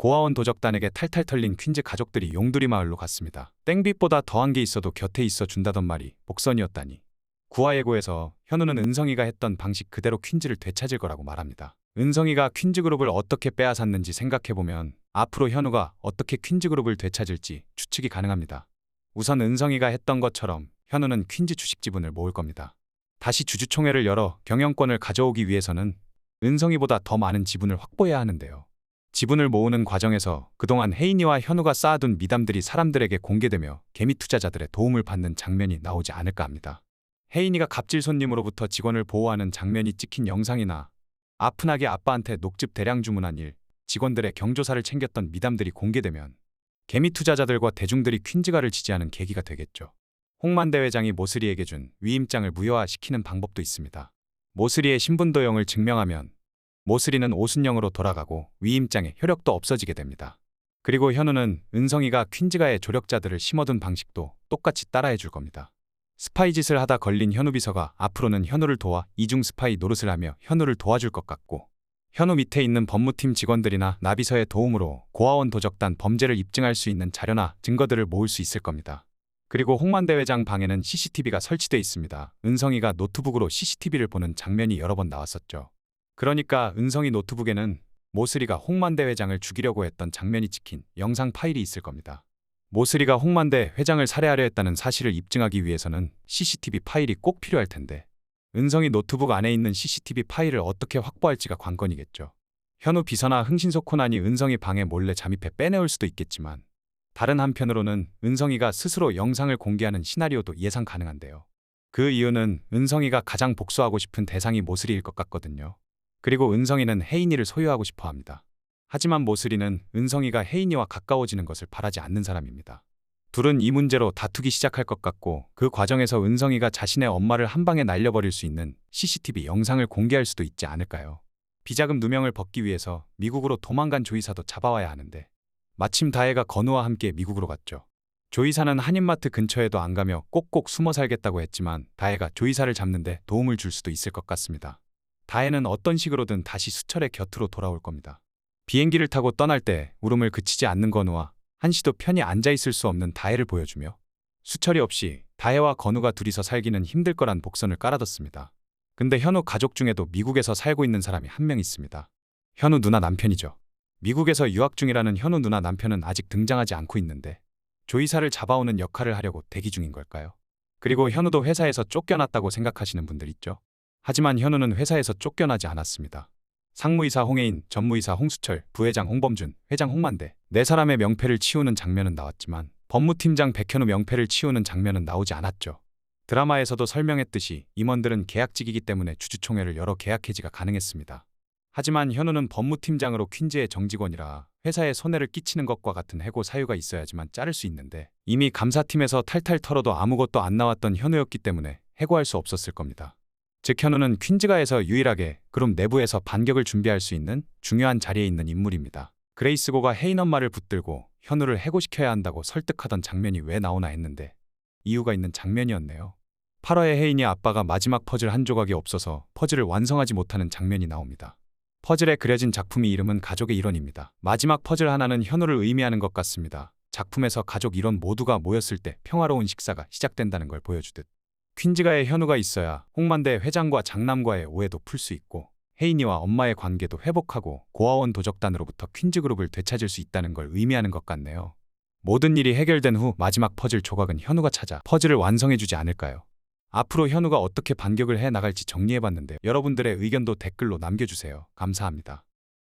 고아원 도적단에게 탈탈 털린 퀸즈 가족들이 용두리 마을로 갔습니다. 땡빛보다 더한 게 있어도 곁에 있어 준다던 말이 복선이었다니. 구화예고에서 현우는 은성이가 했던 방식 그대로 퀸즈를 되찾을 거라고 말합니다. 은성이가 퀸즈 그룹을 어떻게 빼앗았는지 생각해보면 앞으로 현우가 어떻게 퀸즈 그룹을 되찾을지 추측이 가능합니다. 우선 은성이가 했던 것처럼 현우는 퀸즈 주식 지분을 모을 겁니다. 다시 주주총회를 열어 경영권을 가져오기 위해서는 은성이보다 더 많은 지분을 확보해야 하는데요. 지분을 모으는 과정에서 그동안 혜인이와 현우가 쌓아둔 미담들이 사람들에게 공개되며 개미 투자자들의 도움을 받는 장면이 나오지 않을까 합니다. 혜인이가 갑질 손님으로부터 직원을 보호하는 장면이 찍힌 영상이나 아프나게 아빠한테 녹즙 대량 주문한 일, 직원들의 경조사를 챙겼던 미담들이 공개되면 개미 투자자들과 대중들이 퀸즈가를 지지하는 계기가 되겠죠. 홍만대 회장이 모슬이에게 준 위임장을 무효화시키는 방법도 있습니다. 모슬이의 신분도용을 증명하면 모슬이는 오순영으로 돌아가고 위임장의 효력도 없어지게 됩니다. 그리고 현우는 은성이가 퀸즈가의 조력자들을 심어둔 방식도 똑같이 따라해 줄 겁니다. 스파이 짓을 하다 걸린 현우 비서가 앞으로는 현우를 도와 이중 스파이 노릇을 하며 현우를 도와줄 것 같고, 현우 밑에 있는 법무팀 직원들이나 나비서의 도움으로 고아원 도적단 범죄를 입증할 수 있는 자료나 증거들을 모을 수 있을 겁니다. 그리고 홍만대 회장 방에는 CCTV가 설치돼 있습니다. 은성이가 노트북으로 CCTV를 보는 장면이 여러 번 나왔었죠. 그러니까 은성이 노트북에는 모슬이가 홍만대 회장을 죽이려고 했던 장면이 찍힌 영상 파일이 있을 겁니다. 모슬이가 홍만대 회장을 살해하려 했다는 사실을 입증하기 위해서는 CCTV 파일이 꼭 필요할 텐데, 은성이 노트북 안에 있는 CCTV 파일을 어떻게 확보할지가 관건이겠죠. 현우 비서나 흥신소 코난이 은성이 방에 몰래 잠입해 빼내올 수도 있겠지만, 다른 한편으로는 은성이가 스스로 영상을 공개하는 시나리오도 예상 가능한데요. 그 이유는 은성이가 가장 복수하고 싶은 대상이 모슬이일 것 같거든요. 그리고 은성이는 혜인이를 소유하고 싶어 합니다. 하지만 모슬이는 은성이가 혜인이와 가까워지는 것을 바라지 않는 사람입니다. 둘은 이 문제로 다투기 시작할 것 같고, 그 과정에서 은성이가 자신의 엄마를 한 방에 날려버릴 수 있는 CCTV 영상을 공개할 수도 있지 않을까요? 비자금 누명을 벗기 위해서 미국으로 도망간 조이사도 잡아와야 하는데, 마침 다혜가 건우와 함께 미국으로 갔죠. 조이사는 한인마트 근처에도 안 가며 꼭꼭 숨어 살겠다고 했지만 다혜가 조이사를 잡는데 도움을 줄 수도 있을 것 같습니다. 다혜는 어떤 식으로든 다시 수철의 곁으로 돌아올 겁니다. 비행기를 타고 떠날 때 울음을 그치지 않는 건우와 한시도 편히 앉아있을 수 없는 다혜를 보여주며 수철이 없이 다혜와 건우가 둘이서 살기는 힘들 거란 복선을 깔아뒀습니다. 근데 현우 가족 중에도 미국에서 살고 있는 사람이 한 명 있습니다. 현우 누나 남편이죠. 미국에서 유학 중이라는 현우 누나 남편은 아직 등장하지 않고 있는데 조이사를 잡아오는 역할을 하려고 대기 중인 걸까요? 그리고 현우도 회사에서 쫓겨났다고 생각하시는 분들 있죠. 하지만 현우는 회사에서 쫓겨나지 않았습니다. 상무이사 홍혜인, 전무이사 홍수철, 부회장 홍범준, 회장 홍만대 네 사람의 명패를 치우는 장면은 나왔지만 법무팀장 백현우 명패를 치우는 장면은 나오지 않았죠. 드라마에서도 설명했듯이 임원들은 계약직이기 때문에 주주총회를 열어 계약 해지가 가능했습니다. 하지만 현우는 법무팀장으로 퀸즈의 정직원이라 회사에 손해를 끼치는 것과 같은 해고 사유가 있어야지만 자를 수 있는데, 이미 감사팀에서 탈탈 털어도 아무것도 안 나왔던 현우였기 때문에 해고할 수 없었을 겁니다. 즉 현우는 퀸즈가에서 유일하게 그룹 내부에서 반격을 준비할 수 있는 중요한 자리에 있는 인물입니다. 그레이스고가 혜인 엄마를 붙들고 현우를 해고시켜야 한다고 설득하던 장면이 왜 나오나 했는데 이유가 있는 장면이었네요. 8화에 혜인이 아빠가 마지막 퍼즐 한 조각이 없어서 퍼즐을 완성하지 못하는 장면이 나옵니다. 퍼즐에 그려진 작품이 이름은 가족의 일원입니다. 마지막 퍼즐 하나는 현우를 의미하는 것 같습니다. 작품에서 가족 일원 모두가 모였을 때 평화로운 식사가 시작된다는 걸 보여주듯, 퀸즈가에 현우가 있어야 홍만대 회장과 장남과의 오해도 풀 수 있고 혜인이와 엄마의 관계도 회복하고 고아원 도적단으로부터 퀸즈 그룹을 되찾을 수 있다는 걸 의미하는 것 같네요. 모든 일이 해결된 후 마지막 퍼즐 조각은 현우가 찾아 퍼즐을 완성해주지 않을까요? 앞으로 현우가 어떻게 반격을 해 나갈지 정리해봤는데 여러분들의 의견도 댓글로 남겨주세요. 감사합니다.